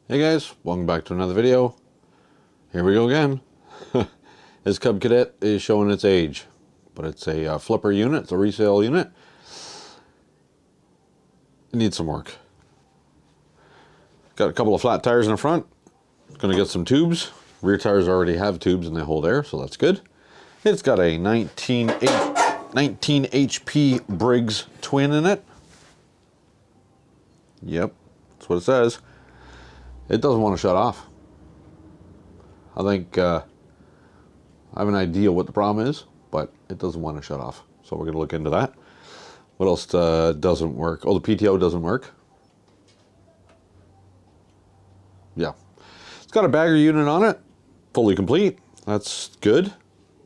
Hey guys, welcome back to another video. Here we go again. This Cub Cadet is showing its age, but it's a flipper unit, it's a resale unit. It needs some work. Got a couple of flat tires in the front. Gonna get some tubes. Rear tires already have tubes and they hold air, so that's good. It's got a 19 HP Briggs twin in it. Yep, that's what it says. It doesn't want to shut off. I think I have an idea what the problem is, but it doesn't want to shut off. So we're going to look into that. What else doesn't work? Oh, the PTO doesn't work. Yeah. It's got a bagger unit on it, fully complete. That's good.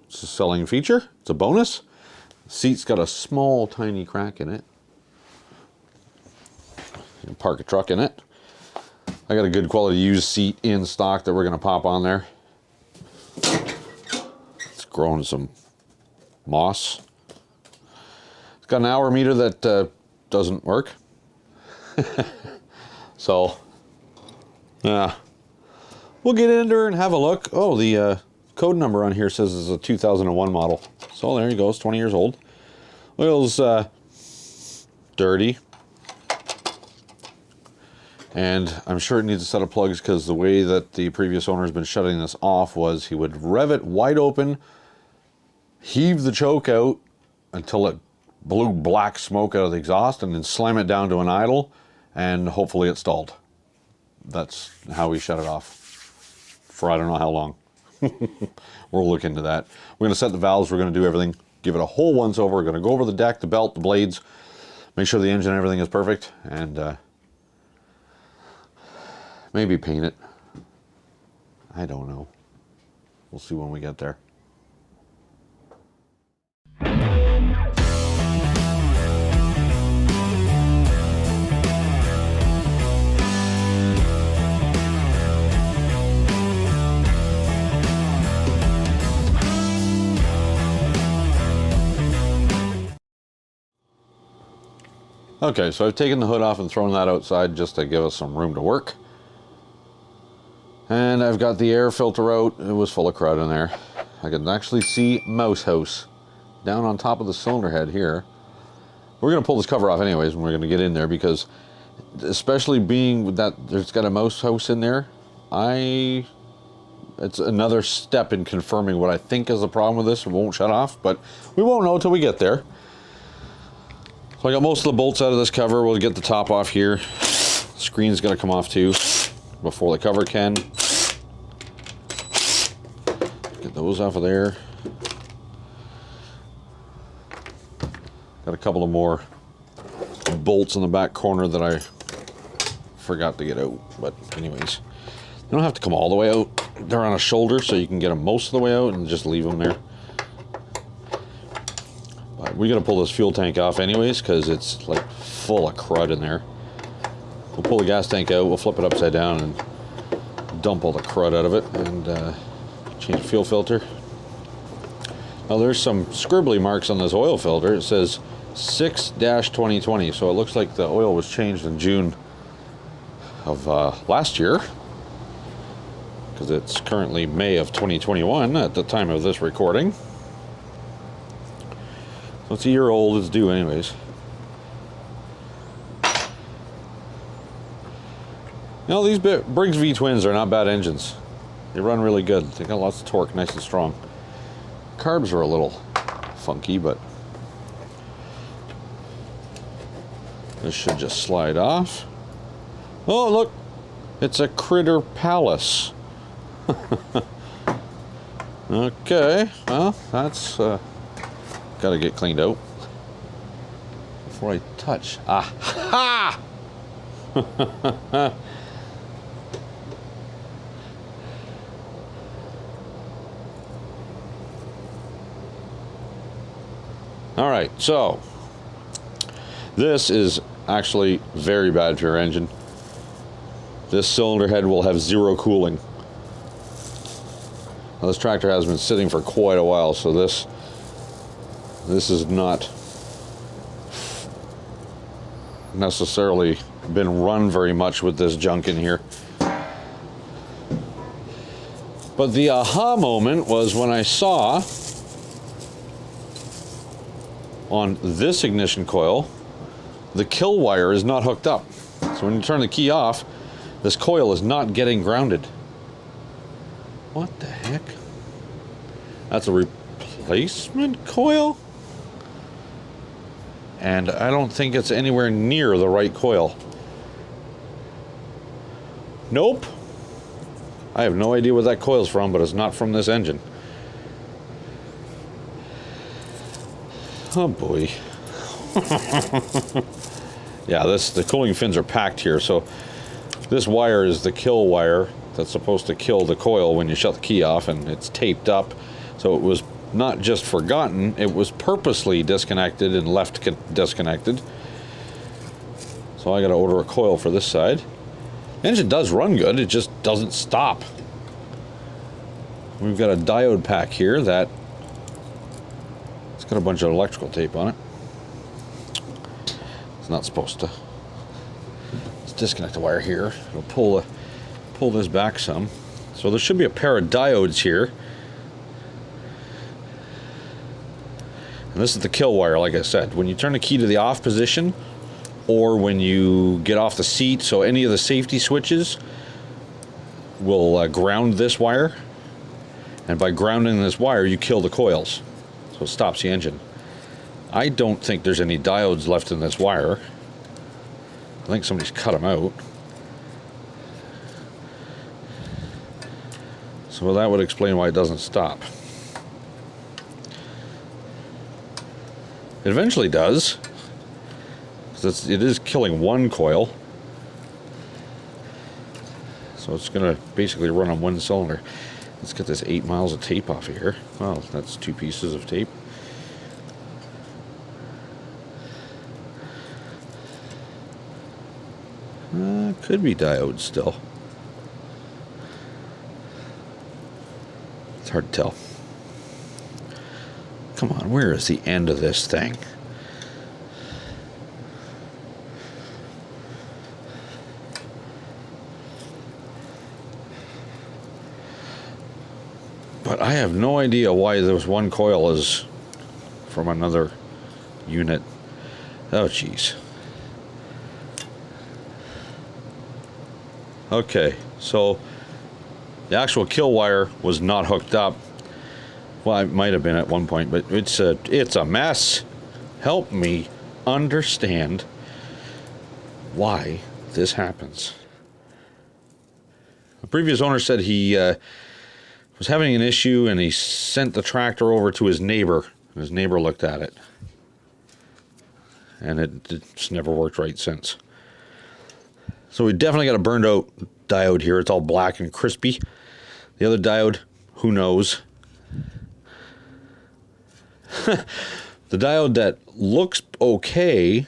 It's a selling feature. It's a bonus. The seat's got a small, tiny crack in it. You can park a truck in it. I got a good quality used seat in stock that we're going to pop on there. It's growing some moss. It's got an hour meter that doesn't work. So, yeah. We'll get in there and have a look. Oh, the code number on here says it's a 2001 model. So there you go, it's 20 years old. Oil's dirty. And I'm sure it needs a set of plugs because the way that the previous owner has been shutting this off was he would rev it wide open, heave the choke out until it blew black smoke out of the exhaust, and then slam it down to an idle, and hopefully it stalled. That's how we shut it off for I don't know how long. We'll look into that. We're going to set the valves, we're going to do everything, give it a whole once over. We're going to go over the deck, the belt, the blades, make sure the engine and everything is perfect, and maybe paint it. I don't know. We'll see when we get there. Okay, so I've taken the hood off and thrown that outside just to give us some room to work. And I've got the air filter out. It was full of crud in there. I can actually see mouse house down on top of the cylinder head here. We're going to pull this cover off anyways when we're going to get in there, because especially being that there's got a mouse house in there, it's another step in confirming what I think is the problem with this. It won't shut off, but we won't know until we get there. So I got most of the bolts out of this cover. We'll get the top off here. The screen's got to come off too before the cover can. Get those off of there. Got a couple of more bolts in the back corner that I forgot to get out. But anyways, they don't have to come all the way out. They're on a shoulder, so you can get them most of the way out and just leave them there. But we got to pull this fuel tank off anyways, because it's like full of crud in there. We'll pull the gas tank out, we'll flip it upside down and dump all the crud out of it, and change the fuel filter. Now there's some scribbly marks on this oil filter. It says 6-2020, so it looks like the oil was changed in June of last year, because it's currently May of 2021 at the time of this recording. So it's a year old, it's due anyways. You know, these Briggs V-twins are not bad engines. They run really good. They got lots of torque, nice and strong. Carbs are a little funky, but this should just slide off. Oh, look! It's a Critter Palace. Okay, well, that's got to get cleaned out before I touch. Ah! Ha! All right, so this is actually very bad for your engine. This cylinder head will have zero cooling. Now, this tractor has been sitting for quite a while, so this is not necessarily been run very much with this junk in here. But the aha moment was when I saw on this ignition coil, the kill wire is not hooked up. So when you turn the key off, this coil is not getting grounded. What the heck? That's a replacement coil? And I don't think it's anywhere near the right coil. Nope. I have no idea what that coil's from, but it's not from this engine. Oh boy. Yeah, the cooling fins are packed here, so this wire is the kill wire that's supposed to kill the coil when you shut the key off, and it's taped up. So it was not just forgotten, it was purposely disconnected and left disconnected. So I gotta order a coil for this side. The engine does run good, it just doesn't stop. We've got a diode pack here that it's got a bunch of electrical tape on it. It's not supposed to. Let's disconnect the wire here. It'll pull this back some. So there should be a pair of diodes here. And this is the kill wire, like I said. When you turn the key to the off position, or when you get off the seat, so any of the safety switches will ground this wire. And by grounding this wire, you kill the coils. So it stops the engine. I don't think there's any diodes left in this wire. I think somebody's cut them out. So that would explain why it doesn't stop. It eventually does. It is killing one coil. So it's going to basically run on one cylinder. Let's get this 8 miles of tape off of here. Well, that's 2 pieces of tape. Could be diodes still. It's hard to tell. Come on, where is the end of this thing? But I have no idea why this one coil is from another unit. Oh, jeez. Okay, so the actual kill wire was not hooked up. Well, it might have been at one point, but it's a mess. Help me understand why this happens. The previous owner said he was having an issue and he sent the tractor over to his neighbor. His neighbor looked at it. And it's never worked right since. So we definitely got a burned out diode here. It's all black and crispy. The other diode, who knows? The diode that looks okay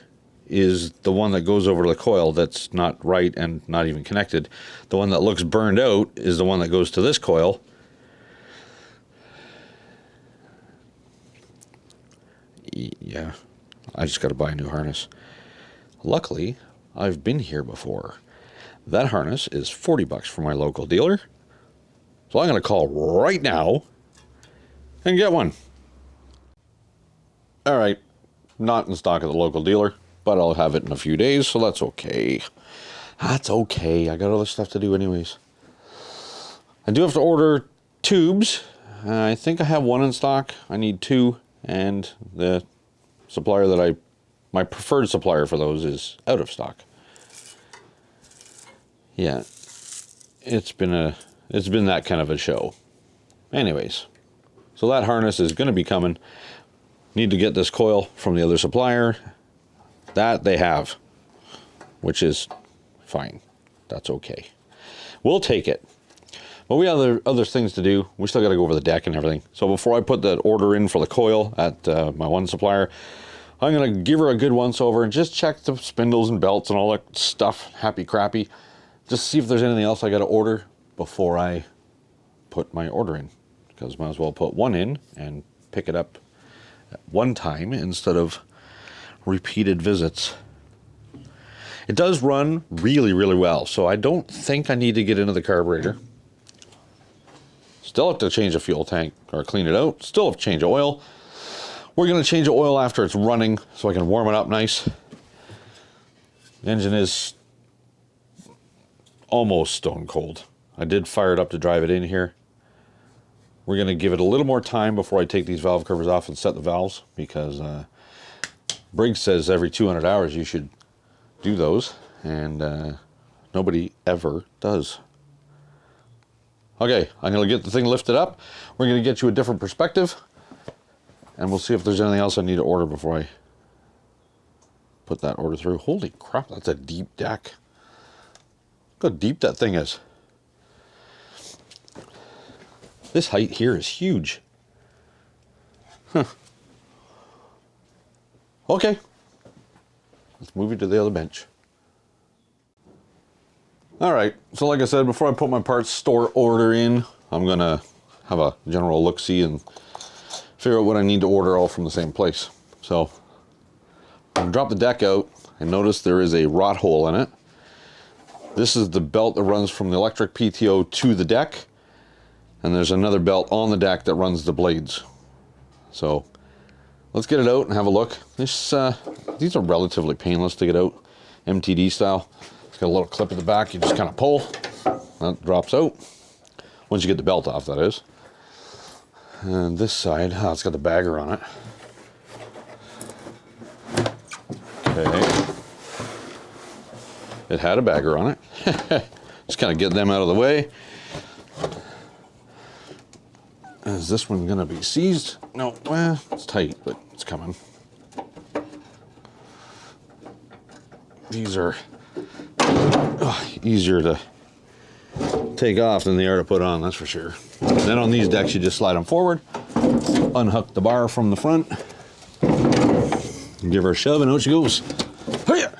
is the one that goes over the coil that's not right and not even connected. The one that looks burned out is the one that goes to this coil. Yeah, I just got to buy a new harness. Luckily, I've been here before. That harness is $40 from my local dealer. So I'm going to call right now and get one. All right, not in stock at the local dealer, but I'll have it in a few days, so that's okay. That's okay. I got other stuff to do anyways. I do have to order tubes. I think I have one in stock. I need 2, and the supplier that my preferred supplier for those is out of stock. Yeah, it's been that kind of a show. Anyways, so that harness is going to be coming. Need to get this coil from the other supplier. That they have, which is fine. That's okay. We'll take it. But we have other things to do. We still got to go over the deck and everything. So before I put that order in for the coil at my one supplier, I'm going to give her a good once over and just check the spindles and belts and all that stuff, happy crappy. Just see if there's anything else I got to order before I put my order in. Because might as well put one in and pick it up at one time instead of repeated visits. It does run really, really well, so I don't think I need to get into the carburetor. Still have to change the fuel tank or clean it out. Still have to change the oil. We're going to change the oil after it's running so I can warm it up nice. The engine is almost stone cold. I did fire it up to drive it in here. We're going to give it a little more time before I take these valve covers off and set the valves, because Briggs says every 200 hours you should do those, and nobody ever does. Okay, I'm going to get the thing lifted up. We're going to get you a different perspective, and we'll see if there's anything else I need to order before I put that order through. Holy crap, that's a deep deck. Look how deep that thing is. This height here is huge. Huh. Okay, let's move you to the other bench. All right, so like I said, before I put my parts store order in, I'm gonna have a general look-see and figure out what I need to order all from the same place. So I'm gonna drop the deck out and notice there is a rot hole in it. This is the belt that runs from the electric PTO to the deck, and there's another belt on the deck that runs the blades. So let's get it out and have a look. These are relatively painless to get out, MTD style. It's got a little clip at the back, you just kind of pull, that drops out. Once you get the belt off, that is. And this side, it's got the bagger on it. Okay. It had a bagger on it. Just kind of get them out of the way. Is this one gonna be seized? No, well, it's tight, but it's coming. These are easier to take off than they are to put on, that's for sure. And then on these decks, you just slide them forward, unhook the bar from the front, give her a shove, and out she goes. Hiya!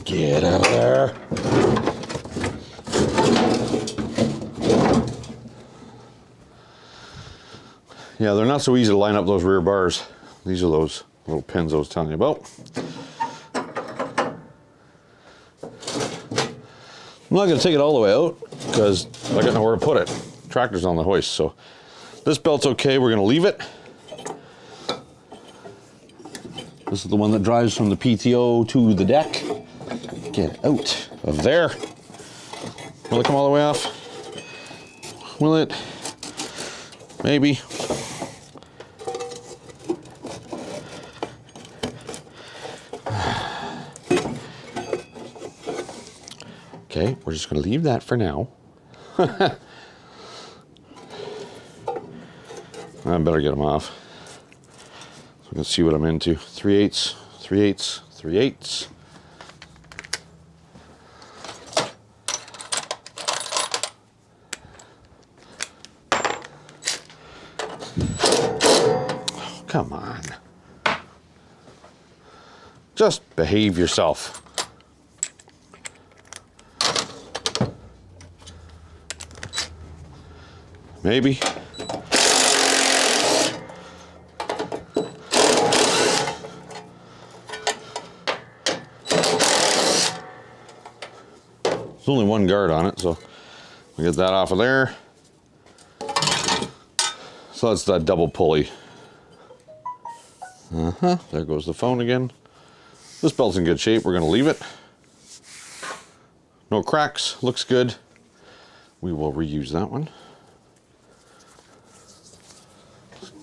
Get out of there. Yeah, they're not so easy to line up, those rear bars. These are those little pins I was telling you about. I'm not going to take it all the way out because I got nowhere to put it. Tractor's on the hoist, so this belt's okay. We're going to leave it. This is the one that drives from the PTO to the deck. Get it out of there. Will it come all the way off? Will it? Maybe. Okay, we're just going to leave that for now. I better get them off. So we can see what I'm into. 3/8, 3/8, 3/8. Oh, come on. Just behave yourself. Maybe. There's only one guard on it, so we get that off of there. So that's that double pulley. There goes the phone again. This belt's in good shape. We're going to leave it. No cracks. Looks good. We will reuse that one.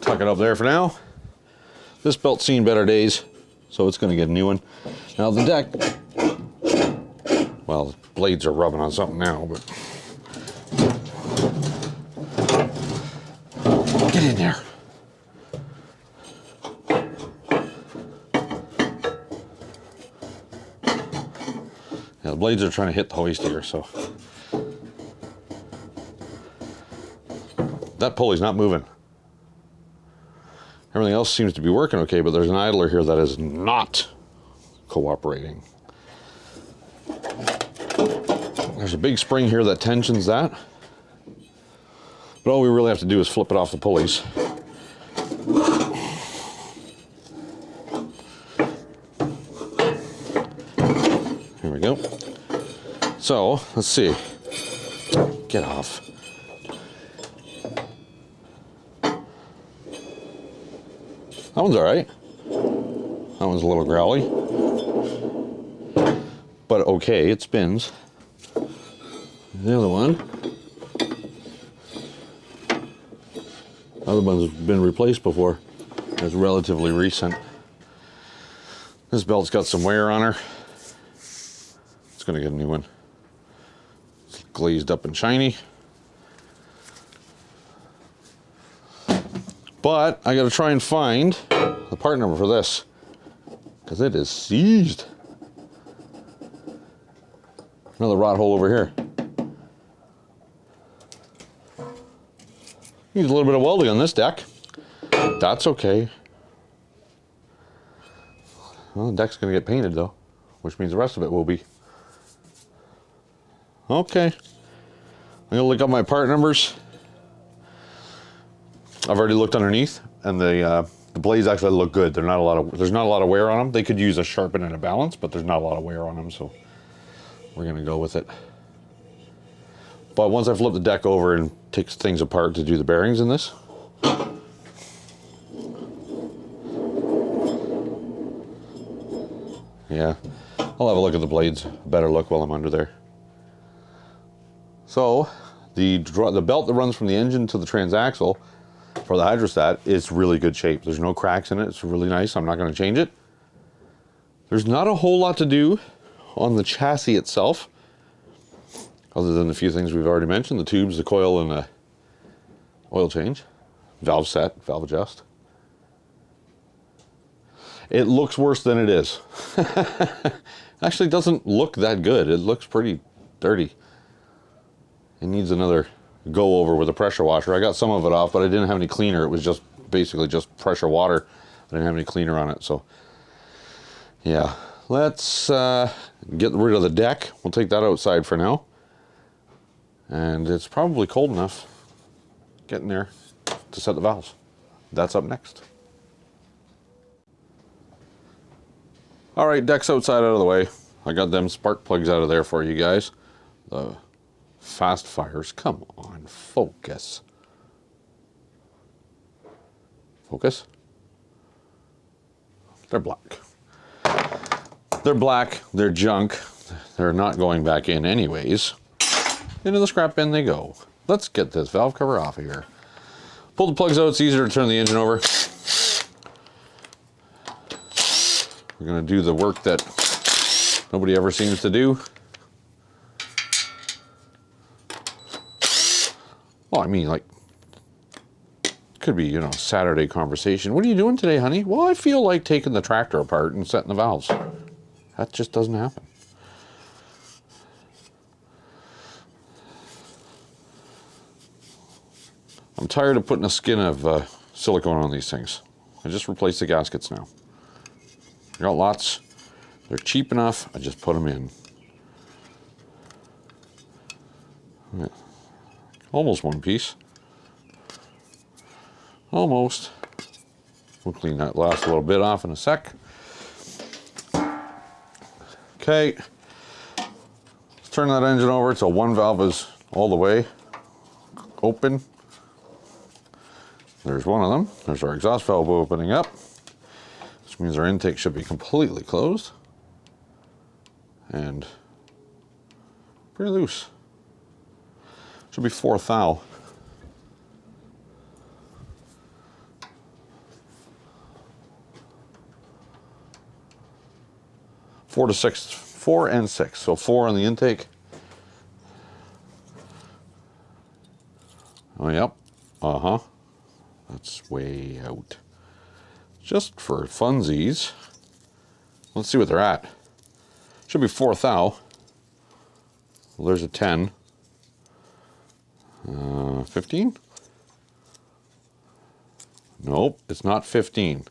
Tuck it up there for now. This belt's seen better days, so it's going to get a new one. Now the deck, well, the blades are rubbing on something now, but get in there. Yeah, the blades are trying to hit the hoist here, so that pulley's not moving. Everything else seems to be working okay, but there's an idler here that is not cooperating. There's a big spring here that tensions that. But all we really have to do is flip it off the pulleys. Here we go. So, let's see. Get off. That one's all right. That one's a little growly. But okay, it spins. The other one's been replaced before. It's relatively recent. This belt's got some wear on her. It's gonna get a new one. It's glazed up and shiny. But I gotta try and find the part number for this, because it is seized. Another rot hole over here. Needs a little bit of welding on this deck. That's okay. Well, the deck's gonna get painted though, which means the rest of it will be. Okay. I'm gonna look up my part numbers. I've already looked underneath, and the blades actually look good. There's not a lot of wear on them. They could use a sharpen and a balance, but there's not a lot of wear on them, so we're gonna go with it. But once I flip the deck over and take things apart to do the bearings in this, yeah, I'll have a look at the blades, a better look while I'm under there. So the belt that runs from the engine to the transaxle for the hydrostat is really good shape. There's no cracks in it. It's really nice. I'm not going to change it. There's not a whole lot to do on the chassis itself, other than a few things we've already mentioned: the tubes, the coil, and the oil change, valve set, valve adjust. It looks worse than it is. Actually, doesn't look that good. It looks pretty dirty. It needs another go over with a pressure washer. I got some of it off, but I didn't have any cleaner. It was just basically just pressure water. I didn't have any cleaner on it, so yeah. Let's get rid of the deck. We'll take that outside for now. And it's probably cold enough getting there to set the valves. That's up next. All right, deck's outside out of the way. I got them spark plugs out of there for you guys. The fast fires. Come on, focus. Focus. They're black. They're black. They're junk. They're not going back in anyways. Into the scrap bin they go. Let's get this valve cover off of here. Pull the plugs out. It's easier to turn the engine over. We're going to do the work that nobody ever seems to do. Well, I mean, like, could be, you know, Saturday conversation. What are you doing today, honey? Well, I feel like taking the tractor apart and setting the valves. That just doesn't happen. I'm tired of putting a skin of silicone on these things. I just replace the gaskets now. I got lots. They're cheap enough. I just put them in. Yeah. Almost one piece. Almost. We'll clean that last little bit off in a sec. Okay. Let's turn that engine over so one valve is all the way open. There's one of them. There's our exhaust valve opening up, which means our intake should be completely closed and pretty loose. Should be 4 thou. Four to 6, 4 and 6. So 4 on the intake. Oh, yep. Uh-huh. That's way out. Just for funsies. Let's see what they're at. Should be 4 thou. Well, there's a 10. 15? Nope, it's not 15.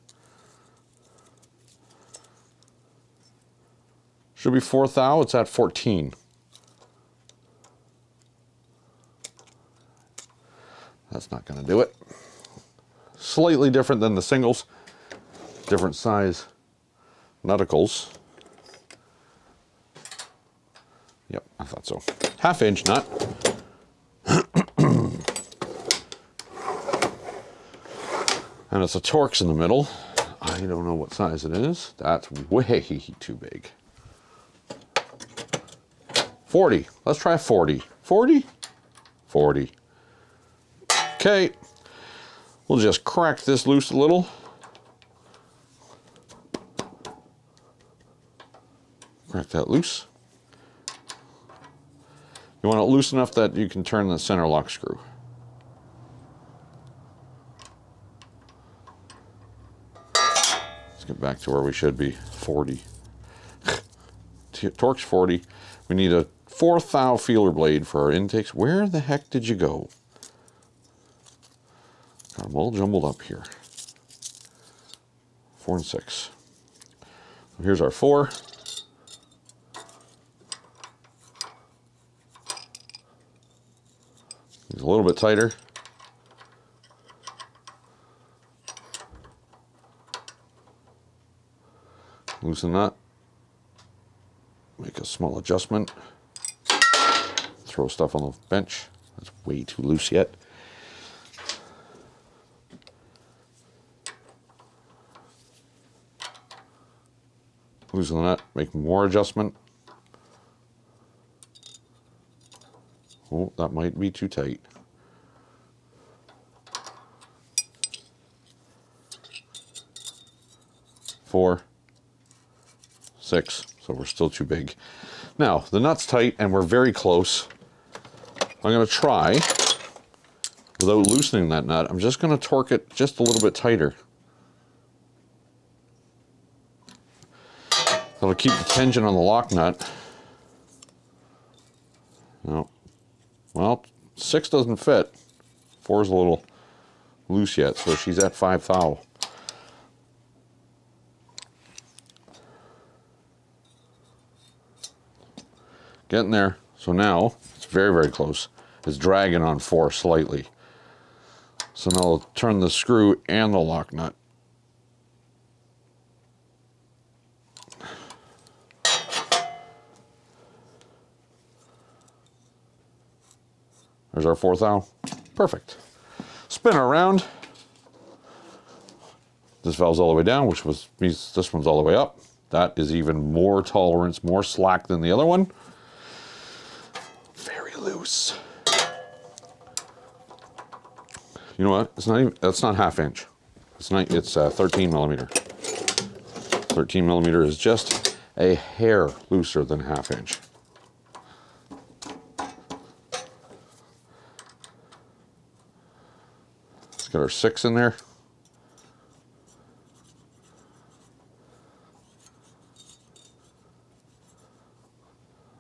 Should be 4 thou, it's at 14. That's not going to do it. Slightly different than the singles. Different size nuticles. Yep, I thought so. 1/2 inch nut. And it's a Torx in the middle. I don't know what size it is. That's way too big. 40. Let's try 40. 40? 40. Okay. We'll just crack this loose a little. Crack that loose. You want it loose enough that you can turn the center lock screw. Let's get back to where we should be. 40. Torque's 40. We need a 4th thou feeler blade for our intakes. Where the heck did you go? Got them all jumbled up here. 4 and 6. Here's our 4. It's a little bit tighter. Loosen that. Make a small adjustment. Throw stuff on the bench. That's way too loose yet. Loosen that. Make more adjustment. Oh, that might be too tight. Four, 6, so we're still too big. Now, the nut's tight and we're very close. I'm gonna try, without loosening that nut, I'm just gonna torque it just a little bit tighter. That'll keep the tension on the lock nut. No. Well, 6 doesn't fit. 4 is a little loose yet, so she's at 5 thou. Getting there. So now, it's very, very close. It's dragging on 4 slightly. So now I'll turn the screw and the lock nut. There's our 4 thou. Perfect. Spin her around. This valve's all the way down, which means this one's all the way up. That is even more tolerance, more slack than the other one. Very loose. You know what? It's not even, that's not 1/2 inch. It's 13 millimeter. 13 millimeter is just a hair looser than 1/2 inch. Let's get our 6 in there.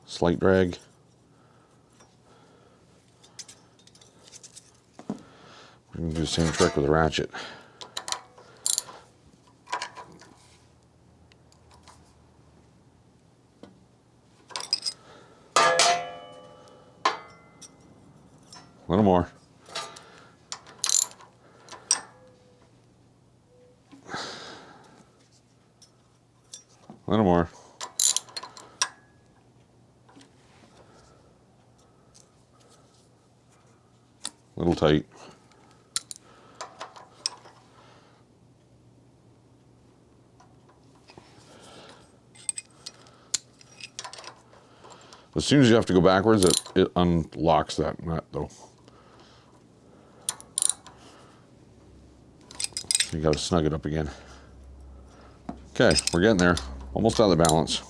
Slight drag. We're going to do the same trick with the ratchet. A little more. A little more. A little tight. As soon as you have to go backwards, it unlocks that nut though. You gotta snug it up again. Okay, we're getting there. Almost out of the balance.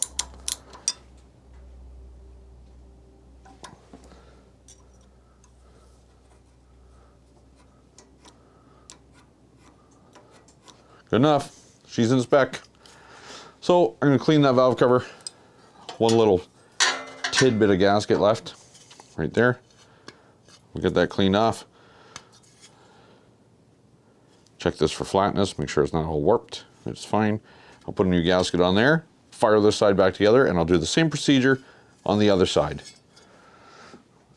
Good enough. She's in spec. So I'm gonna clean that valve cover. One little tidbit of gasket left right there. We'll get that cleaned off. Check this for flatness, make sure it's not all warped. It's fine. I'll put a new gasket on there, fire this side back together, and I'll do the same procedure on the other side.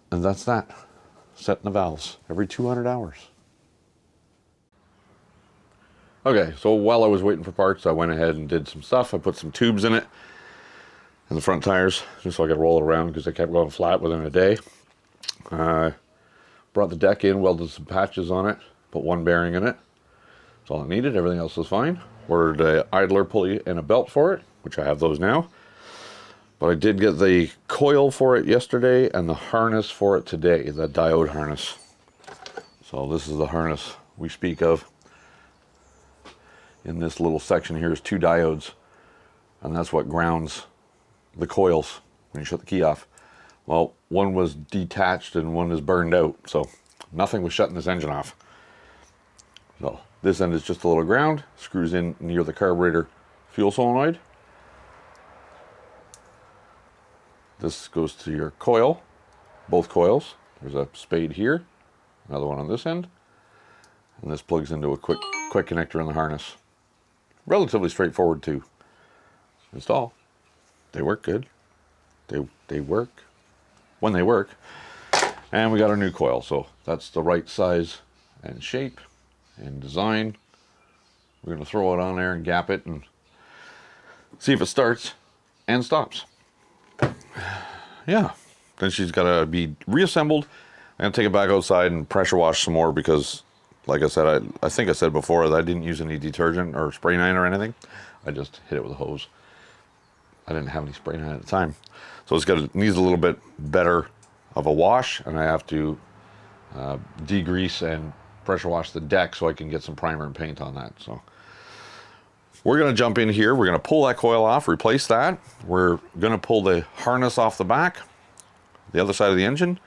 And that's that. Setting the valves every 200 hours. Okay, so while I was waiting for parts, I went ahead and did some stuff. I put some tubes in it, in the front tires, just so I could roll it around because they kept going flat within a day. Brought the deck in, welded some patches on it, put one bearing in it. That's all I needed, everything else was fine. Ordered a idler pulley and a belt for it, which I have those now. But I did get the coil for it yesterday and the harness for it today, the diode harness. So this is the harness we speak of. In this little section here is 2 diodes, and that's what grounds the coils when you shut the key off. Well, one was detached and one is burned out, so nothing was shutting this engine off. So this end is just a little ground, screws in near the carburetor fuel solenoid. This goes to your coil, both coils. There's a spade here, another one on this end, and this plugs into a quick connector in the harness. Relatively straightforward to install. They work good. They work when they work. And we got our new coil, so that's the right size and shape and design. We're going to throw it on there and gap it and see if it starts and stops. Yeah, then she's got to be reassembled. I'm going to take it back outside and pressure wash some more because, like I said, I think I said before that I didn't use any detergent or spray nine or anything. I just hit it with a hose. I didn't have any spray nine at the time. So needs a little bit better of a wash, and I have to degrease and pressure wash the deck so I can get some primer and paint on that. So we're going to jump in here. We're going to pull that coil off, replace that. We're going to pull the harness off the back, the other side of the engine.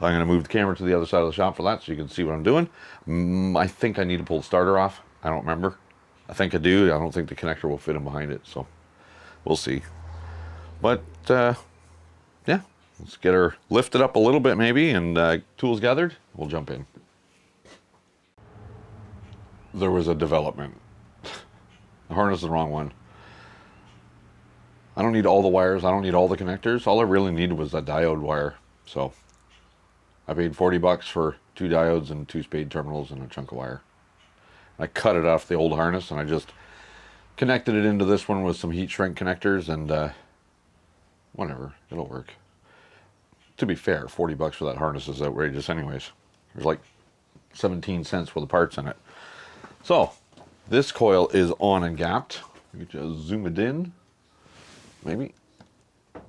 I'm going to move the camera to the other side of the shop for that so you can see what I'm doing. I think I need to pull the starter off. I don't remember. I think I do. I don't think the connector will fit in behind it, so we'll see. But, yeah, let's get her lifted up a little bit maybe and tools gathered. We'll jump in. There was a development. The harness is the wrong one. I don't need all the wires. I don't need all the connectors. All I really needed was that diode wire, so I paid $40 for 2 diodes and 2 spade terminals and a chunk of wire. I cut it off the old harness and I just connected it into this one with some heat shrink connectors and whatever, it'll work. To be fair, $40 for that harness is outrageous anyways. There's like 17 cents for the parts in it. So this coil is on and gapped. We can just zoom it in, maybe a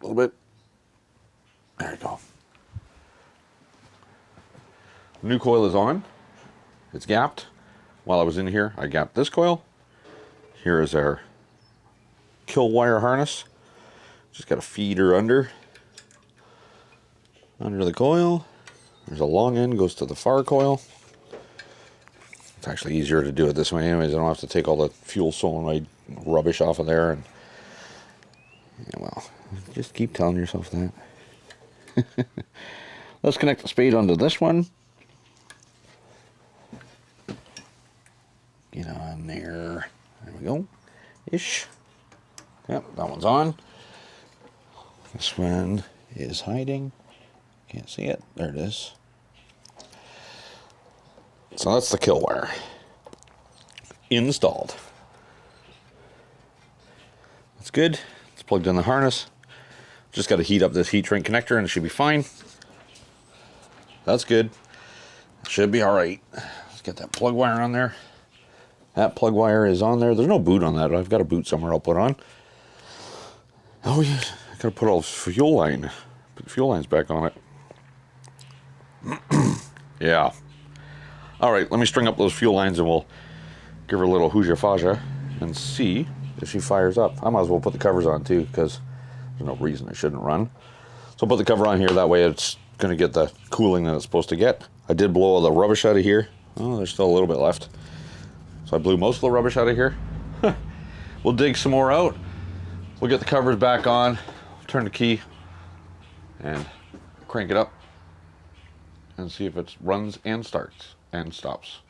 little bit. There you go. New coil is on. It's gapped. While I was in here, I gapped this coil. Here is our kill wire harness. Just got a feeder under the coil. There's a long end, goes to the far coil. It's actually easier to do it this way anyways. I don't have to take all the fuel solenoid rubbish off of there. And yeah, well, just keep telling yourself that. Let's connect the spade onto this one. Get on there. There we go. Ish. Yep, that one's on. This one is hiding. Can't see it. There it is. So that's the kill wire. Installed. That's good. It's plugged in the harness. Just got to heat up this heat shrink connector and it should be fine. That's good. Should be alright. Let's get that plug wire on there. That plug wire is on there. There's no boot on that. I've got a boot somewhere I'll put on. Oh yeah, I gotta put all the fuel line. Put the fuel lines back on it. Yeah. Alright, let me string up those fuel lines and we'll give her a little hooja faja and see if she fires up. I might as well put the covers on too because there's no reason it shouldn't run. So I'll put the cover on here, that way it's gonna get the cooling that it's supposed to get. I did blow all the rubbish out of here. Oh, there's still a little bit left. So I blew most of the rubbish out of here. We'll dig some more out. We'll get the covers back on, turn the key, and crank it up and see if it runs and starts and stops.